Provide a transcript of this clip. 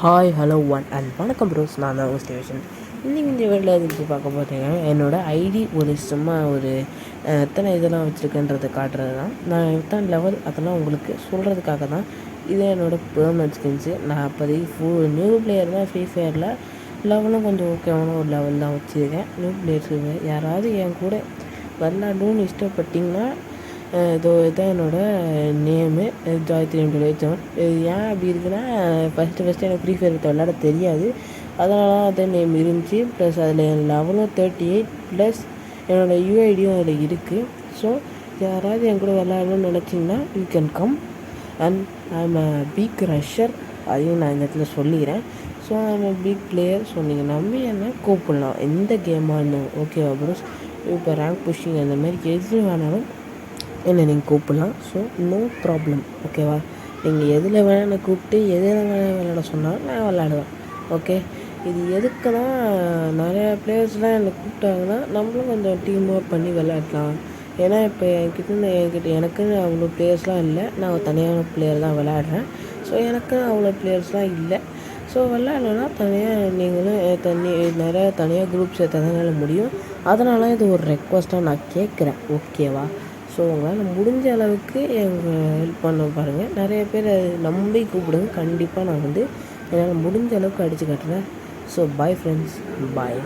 Hi hello வணக்கம் pros. நான் தான் ஸ்டேஷன். இன்றைக்கி இந்த வீட்டில் எதுக்கு பார்க்க போகிறீங்கன்னா, என்னோடய ஐடி சும்மா எத்தனை இதெல்லாம் வச்சுருக்கேன்றதை காட்டுறது தான். நான் எத்தனை லெவல் அதெல்லாம் உங்களுக்கு சொல்கிறதுக்காக தான். இதே என்னோடய பெர்மனன்ட் ஸ்கின்ஸு. நான் அப்போதைக்கு நியூ பிளேயர் தான். ஃப்ரீ ஃபயரில் லெவலும் கொஞ்சம் ஓகேவான ஒரு லெவல் தான் வச்சுருக்கேன். நியூ பிளேயர்ஸுக்கு யாராவது என் கூட விளாடணும்னு இஷ்டப்பட்டிங்கன்னா, இதான் என்னோடய நேமு Joy3M287. இது ஏன் அப்படி இருக்குன்னா, ஃபஸ்ட்டு எனக்கு ஃப்ரீ ஃபயர் விளாட தெரியாது. அதனால தான் அதே நேம் இருந்துச்சு. ப்ளஸ் அதில் என் லெவலும் 38 ப்ளஸ் என்னோடய யூஐடியும் அதில் இருக்குது. ஸோ யாராவது என் கூட விளாடணும்னு நினச்சிங்கன்னா you can come. And I'm a big rusher. அதையும் நான் இந்த இடத்துல சொல்லிக்கிறேன். So I'm a big player. So நீங்கள் நம்பி என்ன கூப்பிடலாம் எந்த கேமாக இருந்தாலும். ஓகேவா ப்ரோஸ்? இப்போ ரேங்க் புஷிங் அந்த மாதிரி எது வேணாலும் என்ன நீங்கள் கூப்பிடலாம். So no problem. ஓகேவா? நீங்கள் எதில் வேணால் என்னை கூப்பிட்டு எதில் வேணால் விளாட சொன்னாலும் நான் விளாடுவேன். ஓகே. இது எதுக்குன்னா, நிறையா பிளேயர்ஸ்லாம் என்னை கூப்பிட்டாங்கன்னா நம்மளும் கொஞ்சம் டீம் ஒர்க் பண்ணி விளாட்லாம். ஏன்னா இப்போ எனக்குன்னு அவ்வளோ பிளேயர்ஸ்லாம் இல்லை. நான் தனியான பிளேயர் தான் விளாட்றேன். ஸோ எனக்குன்னு அவ்வளோ பிளேயர்ஸ்லாம் இல்லை. ஸோ விளாட்ணுன்னா தனியாக நீங்களும் நிறையா தனியாக குரூப் சேர்த்ததுனால முடியும். அதனால இது ஒரு ரெக்வஸ்ட்டாக நான் கேட்குறேன். ஓகேவா? ஸோ உங்களால் முடிஞ்ச அளவுக்கு ஹெல்ப் பண்ண பாருங்கள். நிறைய பேர் நம்பி கூப்பிடுங்க. கண்டிப்பாக நான் என்னால் முடிஞ்ச அளவுக்கு அடித்து காட்டுறேன். ஸோ பாய் ஃப்ரெண்ட்ஸ், பாய்.